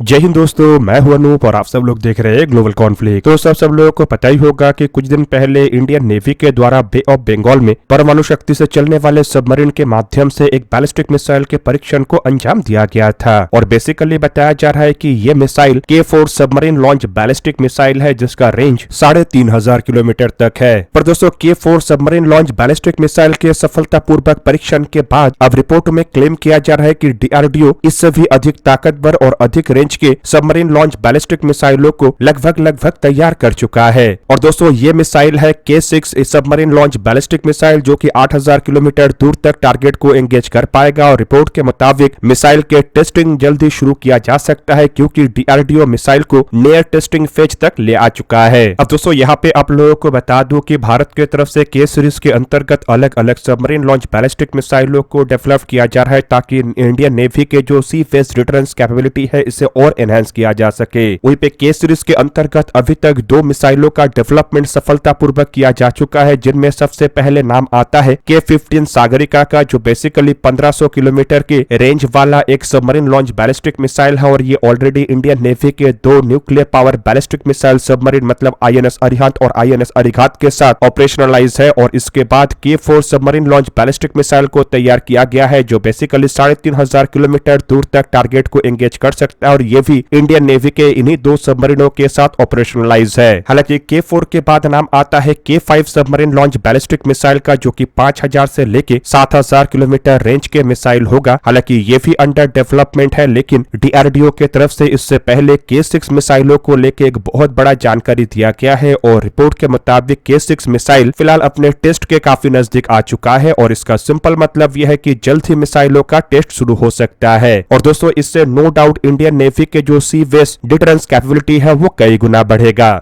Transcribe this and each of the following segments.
जय हिंद दोस्तों, मैं हूं अनूप और आप सब लोग देख रहे हैं ग्लोबल कॉन्फ्लिक्ट। तो सब लोगों को पता ही होगा कि कुछ दिन पहले इंडियन नेवी के द्वारा बे ऑफ बंगाल में परमाणु शक्ति से चलने वाले सबमरीन के माध्यम से एक बैलिस्टिक मिसाइल के परीक्षण को अंजाम दिया गया था। और बेसिकली बताया जा रहा है कि ये missile K4 submarine launch ballistic missile है जिसका रेंज 3500 किलोमीटर तक है। पर दोस्तों K4 submarine launch ballistic missile के सफलतापूर्वक परीक्षण के बाद अब रिपोर्ट में क्लेम किया जा रहा है कि DRDO इससे भी अधिक ताकतवर और अधिक रेंज के सबमरीन लॉन्च बैलिस्टिक मिसाइलों को लगभग तैयार कर चुका है। और दोस्तों ये मिसाइल है K6 submarine launch ballistic missile जो कि 8000 किलोमीटर दूर तक टारगेट को एंगेज कर पाएगा। और रिपोर्ट के मुताबिक मिसाइल के टेस्टिंग जल्दी शुरू किया जा सकता है क्योंकि DRDO मिसाइल को नियर टेस्टिंग फेज तक ले आ चुका है। अब दोस्तों यहाँ पे आप लोगों को बता दूं कि भारत की तरफ से K सीरीज के अंतर्गत अलग अलग सबमरीन लॉन्च बैलिस्टिक मिसाइलों को डेवलप किया जा रहा है ताकि इंडियन नेवी के जो सी फेस डिटरेंस कैपेबिलिटी है इसे और एनहांस किया जा सके। वहीं पे K सीरीज के अंतर्गत अभी तक 2 मिसाइलों का डेवलपमेंट सफलतापूर्वक किया जा चुका है जिनमें सबसे पहले नाम आता है K15 सागरिका का जो बेसिकली 1500 किलोमीटर के रेंज वाला एक सबमरीन लॉन्च बैलिस्टिक मिसाइल है। और ये ऑलरेडी इंडियन नेवी के 2 nuclear power ballistic missile submarine मतलब INS अरिहंत और INS अरिघात के साथ ऑपरेशनलाइज है। और इसके बाद K4 submarine launch ballistic missile को तैयार किया गया है जो बेसिकली 3500 किलोमीटर दूर तक टारगेट को एंगेज कर सकता है। और ये भी इंडियन नेवी के इन्हीं 2 सबमरीनों के साथ ऑपरेशनलाइज है। हालांकि K4 के बाद नाम आता है K5 submarine launch ballistic missile का जो कि 5000 से लेके 7000 किलोमीटर रेंज के मिसाइल होगा। हालांकि ये भी अंडर डेवलपमेंट है लेकिन DRDO के तरफ से इससे पहले K6 मिसाइलों को लेके एक बहुत बड़ा जानकारी दिया गया है। और रिपोर्ट के मुताबिक K6 मिसाइल फिलहाल अपने टेस्ट के काफी नजदीक आ चुका है और इसका सिंपल मतलब यह है कि जल्द ही मिसाइलों का टेस्ट शुरू हो सकता है। और दोस्तों इससे नो डाउट इंडियन नेवी के जो सी वेस्ट डिटरेंस कैपेबिलिटी है वो कई गुना बढ़ेगा।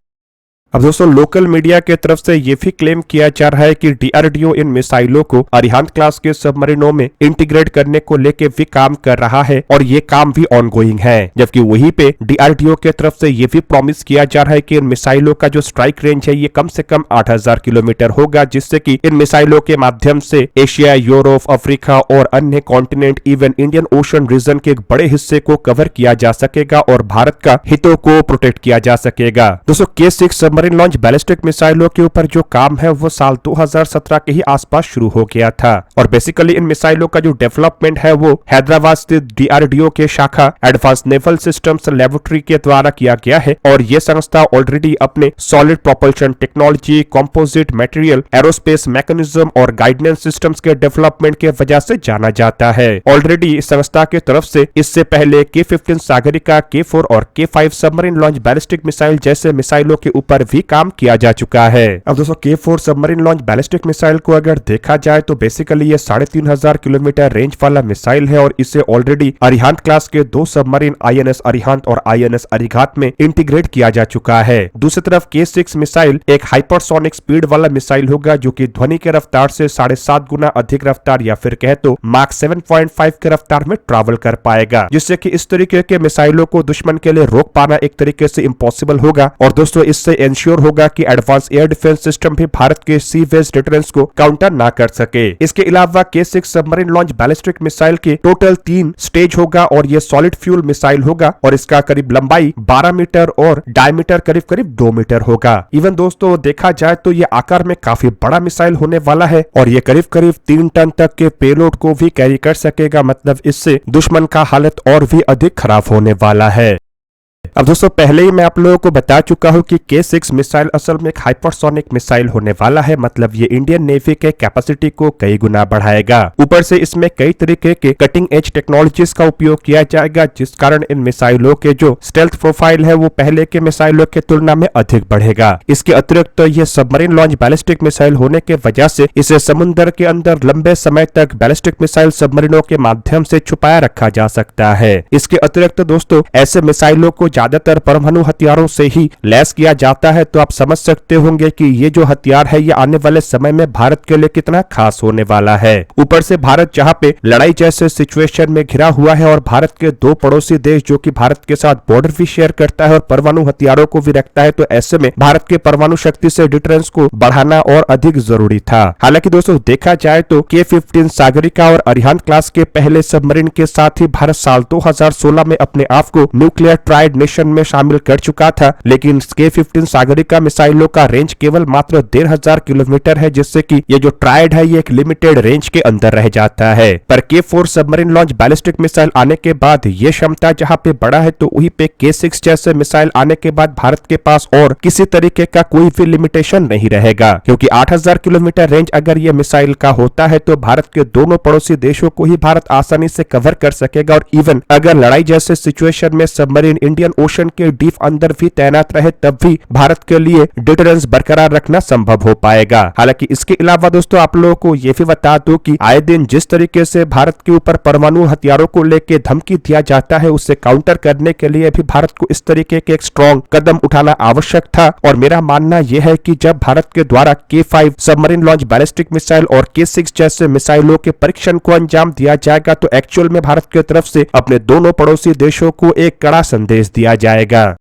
अब दोस्तों लोकल मीडिया के तरफ से ये भी क्लेम किया जा रहा है कि DRDO इन मिसाइलों को अरिहंत क्लास के सबमरीनों में इंटीग्रेट करने को लेके भी काम कर रहा है और ये काम भी ऑनगोइंग है। जबकि वहीं पे DRDO के तरफ से ये भी प्रॉमिस किया जा रहा है कि इन मिसाइलों का जो स्ट्राइक रेंज है ये कम से कम 8000 किलोमीटर होगा जिससे कि इन मिसाइलों के माध्यम से एशिया, यूरोप, अफ्रीका और अन्य continent even Indian Ocean region के एक बड़े हिस्से को कवर किया जा सकेगा और भारत का हितों को प्रोटेक्ट किया जा सकेगा। दोस्तों K6 सबमरीन लॉन्च बैलिस्टिक मिसाइलों के ऊपर जो काम है वो साल 2017 के ही आसपास शुरू हो गया था। और बेसिकली इन मिसाइलों का जो डेवलपमेंट है वो हैदराबाद स्थित DRDO के शाखा एडवांस नेवल सिस्टम्स लेबोरेटरी के द्वारा किया गया है। और ये संस्था ऑलरेडी अपने solid propulsion technology, composite material, aerospace mechanism और गाइडेंस सिस्टम्स के डेवलपमेंट के वजह से जाना जाता है। ऑलरेडी इस संस्था की तरफ से इससे पहले K15 सागरिका, K4 और K5 submarine launch ballistic missile जैसे मिसाइलों के ऊपर भी काम किया जा चुका है। अब दोस्तों K4 submarine launch ballistic missile को अगर देखा जाए तो बेसिकली ये 3500 किलोमीटर रेंज वाला मिसाइल है और इसे ऑलरेडी अरिहंत क्लास के 2 सबमरीन INS अरिहंत और INS अरिघात में इंटीग्रेट किया जा चुका है। दूसरी तरफ K6 मिसाइल एक हाइपरसोनिक स्पीड वाला मिसाइल होगा जो कि ध्वनि के रफ्तार से 7.5 गुना अधिक रफ्तार या फिर कहे तो मार्क 7.5 के रफ्तार में ट्रैवल कर पाएगा जिससे कि इस तरीके के मिसाइलों को दुश्मन के लिए रोक पाना एक तरीके से इम्पॉसिबल होगा। और दोस्तों इससे इंश्योर होगा कि एडवांस एयर डिफेंस सिस्टम भी भारत के सी बेस्ड डिटरेंस को काउंटर ना कर सके। इसके अलावा K6 submarine launch ballistic missile के टोटल 3 स्टेज होगा और ये सॉलिड फ्यूल मिसाइल होगा और इसका करीब लंबाई 12 मीटर और डायमीटर करीब 2 मीटर होगा। इवन दोस्तों देखा जाए तो ये आकार में काफी बड़ा मिसाइल होने वाला है और ये करीब 3 टन तक के पेलोड को भी कैरी कर सकेगा। मतलब इससे दुश्मन का हालत और भी अधिक खराब होने वाला है। अब दोस्तों पहले ही मैं आप लोगों को बता चुका हूं कि K6 मिसाइल असल में एक हाइपरसोनिक मिसाइल होने वाला है। मतलब ये इंडियन नेवी के कैपेसिटी को कई गुना बढ़ाएगा। ऊपर से इसमें कई तरीके के कटिंग एज टेक्नोलॉजीज का उपयोग किया जाएगा जिस कारण इन मिसाइलों के जो स्टेल्थ प्रोफाइल है वो पहले के मिसाइलों की तुलना में अधिक बढ़ेगा। इसके अतिरिक्त तो ये सबमरीन लॉन्च बैलिस्टिक मिसाइल होने के वजह से इसे समुद्र के अंदर लंबे समय तक बैलिस्टिक मिसाइल सबमरीनों के माध्यम से छुपाया रखा जा सकता है। इसके अतिरिक्त दोस्तों ऐसे मिसाइलों को ज्यादा ज्यादातर परमाणु हथियारों से ही लैस किया जाता है, तो आप समझ सकते होंगे कि ये जो हथियार है ये आने वाले समय में भारत के लिए कितना खास होने वाला है। ऊपर से भारत जहां पे लड़ाई जैसे सिचुएशन में घिरा हुआ है और भारत के दो पड़ोसी देश जो कि भारत के साथ बॉर्डर भी शेयर करता है और परमाणु हथियारों को भी रखता है, तो ऐसे में भारत के परमाणु शक्ति से डिटरेंस को बढ़ाना और अधिक जरूरी था। हालांकि दोस्तों देखा जाए तो K-15 सागरिका और अरिहंत क्लास के पहले सबमरीन के साथ ही भारत साल 2016 में अपने आप को न्यूक्लियर ट्राइड नेशन में शामिल कर चुका था, लेकिन K-15 सागरिका मिसाइलों का रेंज केवल मात्र 1500 किलोमीटर है, जिससे कि ये जो ट्राइड है ये एक लिमिटेड रेंज के अंदर रह जाता है। पर K4 submarine launch ballistic missile आने के बाद ये क्षमता जहां पे बढ़ा है, तो वहीं पे K6 जैसे मिसाइल आने के बाद भारत के पास और किसी तरीके का कोई भी लिमिटेशन नहीं रहेगा, क्योंकि 8000 किलोमीटर रेंज अगर ये मिसाइल का होता है तो भारत के दोनों पड़ोसी देशों को ही भारत आसानी से कवर कर सकेगा। और इवन अगर लड़ाई जैसे सिचुएशन में सबमरीन इंडियन ओशन के डीप अंदर भी तैनात रहे, तब भी भारत के लिए डिटरेंस बरकरार रखना संभव हो पाएगा। हालांकि इसके अलावा दोस्तों आप लोगों को ये भी बता दूं कि आए दिन जिस तरीके से भारत के ऊपर परमाणु हथियारों को लेकर धमकी दिया जाता है, उससे काउंटर करने के लिए भी भारत को इस तरीके के एक स्ट्रॉन्ग कदम उठाना आवश्यक था। और मेरा मानना यह है कि जब भारत के द्वारा K5 submarine launch ballistic missile और K6 जैसे मिसाइलों के परीक्षण को अंजाम दिया जाएगा, तो एक्चुअल में भारत की तरफ से अपने दोनों पड़ोसी देशों को एक कड़ा संदेश दिया जाएगा।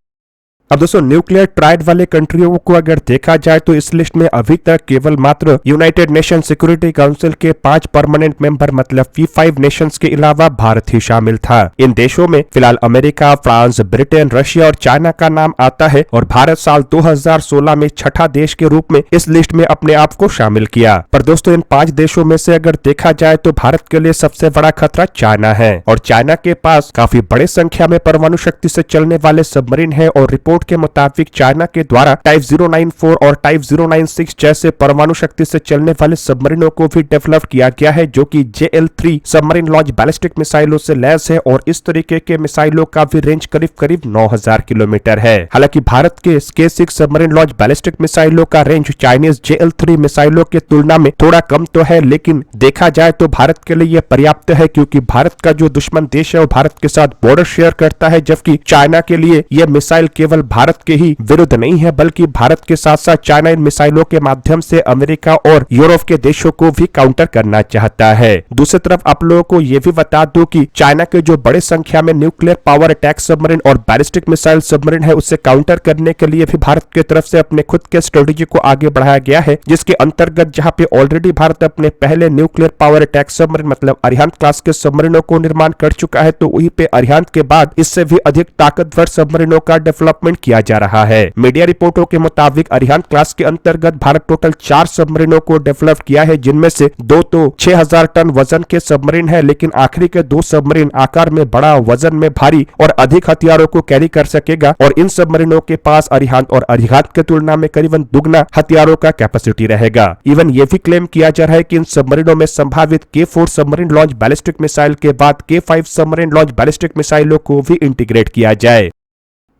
अब दोस्तों न्यूक्लियर ट्राइड वाले कंट्रियों को अगर देखा जाए तो इस लिस्ट में अभी तक केवल मात्र यूनाइटेड नेशन सिक्योरिटी काउंसिल के 5 परमानेंट मेंबर मतलब P5 नेशंस के अलावा भारत ही शामिल था। इन देशों में फिलहाल अमेरिका, फ्रांस, ब्रिटेन, रशिया और चाइना का नाम आता है और भारत साल 2016 में छठा देश के रूप में इस लिस्ट में अपने आप को शामिल किया। पर दोस्तों इन 5 देशों में से अगर देखा जाए तो भारत के लिए सबसे बड़ा खतरा चाइना है और चाइना के पास काफी बड़े संख्या में परमाणु शक्ति से चलने वाले सबमरीन है और रिपोर्ट के मुताबिक चाइना के द्वारा टाइप 094 और टाइप 096 जैसे परमाणु शक्ति से चलने वाले सबमरीनों को भी डेवलप किया गया है, जो कि JL3 सबमरीन लॉन्च बैलिस्टिक मिसाइलों से लैस है और इस तरीके के मिसाइलों का भी रेंज करीब करीब 9000 किलोमीटर है। हालांकि भारत के K6 सबमरीन लॉन्च बैलिस्टिक मिसाइलों का रेंज चाइनीज JL3 मिसाइलों की तुलना में थोड़ा कम तो है, लेकिन देखा जाए तो भारत के लिए यह पर्याप्त है, क्योंकि भारत का जो दुश्मन देश है वो भारत के साथ बॉर्डर शेयर करता है, जबकि चाइना के लिए यह मिसाइल केवल भारत के ही विरुद्ध नहीं है, बल्कि भारत के साथ साथ चाइना इन मिसाइलों के माध्यम से अमेरिका और यूरोप के देशों को भी काउंटर करना चाहता है। दूसरी तरफ आप लोगों को यह भी बता दूं कि चाइना के जो बड़े संख्या में न्यूक्लियर पावर अटैक सबमरीन और बैलिस्टिक मिसाइल सबमरीन है, उससे काउंटर करने के लिए भी भारत की तरफ से अपने खुद के स्ट्रेटेजी को आगे बढ़ाया गया है, जिसके अंतर्गत जहां पे ऑलरेडी भारत अपने पहले न्यूक्लियर पावर अटैक सबमरीन मतलब अरिहंत क्लास के सबमरीनों को निर्माण कर चुका है, तो वहीं पे अरिहंत के बाद इससे भी अधिक ताकतवर सबमरीनों का डेवलपमेंट किया जा रहा है। मीडिया रिपोर्टों के मुताबिक अरिहंत क्लास के अंतर्गत भारत टोटल 4 सबमरीनों को डेवलप किया है, जिनमें से 2 तो 6000 टन वजन के सबमरीन है, लेकिन आखिरी के 2 सबमरीन आकार में बड़ा, वजन में भारी और अधिक हथियारों को कैरी कर सकेगा और इन सबमरीनों के पास अरिहंत और अरिहंत की तुलना में करीबन दुगना हथियारों का कैपेसिटी रहेगा। इवन ये भी क्लेम किया जा रहा है कि इन सबमरीनों में संभावित K4 submarine launch ballistic missile के बाद K5 सबमरीन लॉन्च बैलिस्टिक मिसाइलों को भी इंटीग्रेट किया जाए।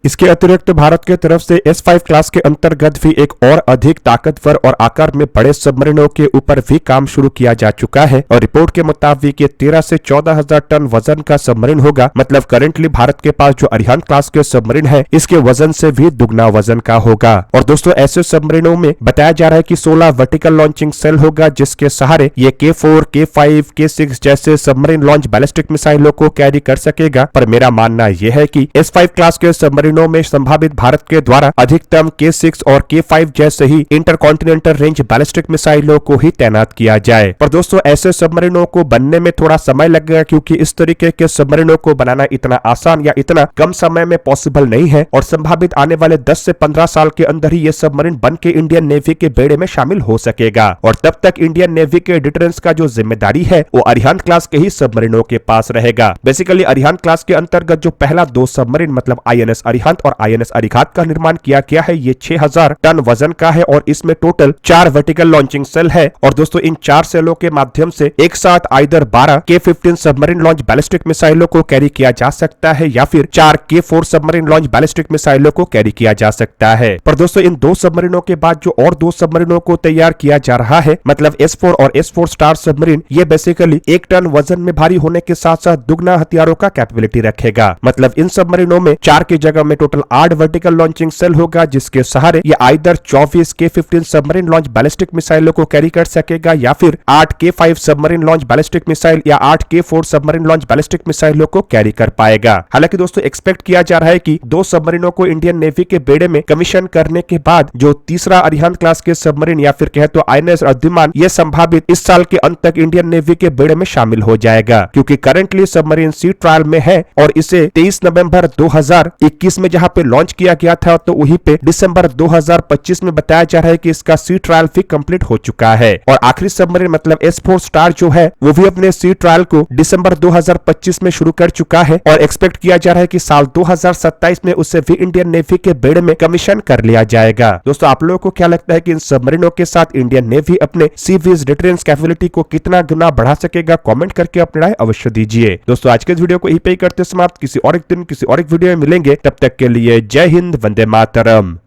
इसके अतिरिक्त भारत के तरफ से S5 क्लास के अंतर्गत भी एक और अधिक ताकतवर और आकार में बड़े सबमरीनों के ऊपर भी काम शुरू किया जा चुका है और रिपोर्ट के मुताबिक ये 13 से 14,000 टन वजन का सबमरीन होगा। मतलब करंटली भारत के पास जो अरिहंत क्लास के सबमरीन है, इसके वजन से भी दुगना वजन का होगा। और दोस्तों ऐसे सबमरीनों में बताया जा रहा है कि 16 वर्टिकल लॉन्चिंग सेल होगा, जिसके सहारे ये K4, K5, K6 जैसे सबमरीन लॉन्च बैलिस्टिक मिसाइलों को कैरी कर सकेगा। पर मेरा मानना यह है कि S5 क्लास के सबमरीन में संभावित भारत के द्वारा अधिकतम K6 और K5 जैसे ही इंटरकॉन्टिनेंटल रेंज बैलिस्टिक मिसाइलों को ही तैनात किया जाए। पर दोस्तों ऐसे सबमरीनों को बनने में थोड़ा समय लगेगा, क्योंकि इस तरीके के सबमरीनों को बनाना इतना आसान या इतना कम समय में पॉसिबल नहीं है और संभावित आने वाले 10 से 15 साल के अंदर ही ये सबमरीन बन के इंडियन नेवी के बेड़े में शामिल हो सकेगा। और तब तक इंडियन नेवी के डिटरेंस का जो जिम्मेदारी है वो अरिहंत क्लास के ही सबमरीनों के पास रहेगा। बेसिकली अरिहंत क्लास के अंतर्गत जो पहला 2 सबमरीन मतलब INS अरिहंत और INS अरिघात का निर्माण किया गया है, ये 6000 टन वजन का है और इसमें टोटल 4 वर्टिकल लॉन्चिंग सेल है। और दोस्तों इन 4 सेलों के माध्यम से एक साथ either 12 K-15 submarine launch ballistic मिसाइलों को कैरी किया जा सकता है या फिर 4 K-4 सबमरीन लॉन्च बैलिस्टिक मिसाइलों को कैरी किया जा सकता है। पर दोस्तों इन 2 सबमरीनों के बाद जो और 2 सबमरीनों को तैयार किया जा रहा है, मतलब S4 और S4 स्टार सबमरीन, ये बेसिकली 1 टन वजन में भारी होने के साथ साथ दुगना हथियारों का कैपेबिलिटी रखेगा। मतलब इन सबमरीनों में 4 की जगह में टोटल 8 वर्टिकल लॉन्चिंग सेल होगा, जिसके सहारे ये either 24 K-15 submarine launch ballistic मिसाइलों को कैरी कर सकेगा या फिर 8 K-5 submarine launch ballistic missile या 8 K-4 सबमरीन लॉन्च बैलिस्टिक मिसाइलों को कैरी कर पाएगा। हालांकि दोस्तों एक्सपेक्ट किया जा रहा है कि 2 सबमरीनों को इंडियन नेवी के बेड़े में कमीशन करने के बाद जो तीसरा अरिहंत क्लास के सबमरीन या फिर कहे तो INS अर्धविमान ये संभावित इस साल के अंत तक इंडियन नेवी के बेड़े में शामिल हो जाएगा, क्योंकि करंटली सबमरीन सी ट्रायल में है और इसे 23 नवंबर 2021 में जहां पे लॉन्च किया गया था तो वहीं पे दिसंबर 2025 में बताया जा रहा है कि इसका सी ट्रायल भी कंप्लीट हो चुका है। और आखिरी सबमरीन मतलब S4 स्टार जो है वो भी अपने सी ट्रायल को दिसंबर 2025 में शुरू कर चुका है और एक्सपेक्ट किया जा रहा है कि साल 2027 में उसे भी इंडियन नेवी के बेड़े में कमीशन कर लिया जाएगा। दोस्तों आप लोगों को क्या लगता है कि इन सबमरीनों के साथ इंडियन नेवी अपने सी बेस्ड डिफेंस कैपेबिलिटी को कितना गुना बढ़ा सकेगा? कमेंट करके अपनी राय अवश्य दीजिए। दोस्तों आज के इस वीडियो को यहीं पे ही करते समाप्त। किसी और एक दिन किसी और एक वीडियो में मिलेंगे, तब तक के लिए जय हिंद, वंदे मातरम।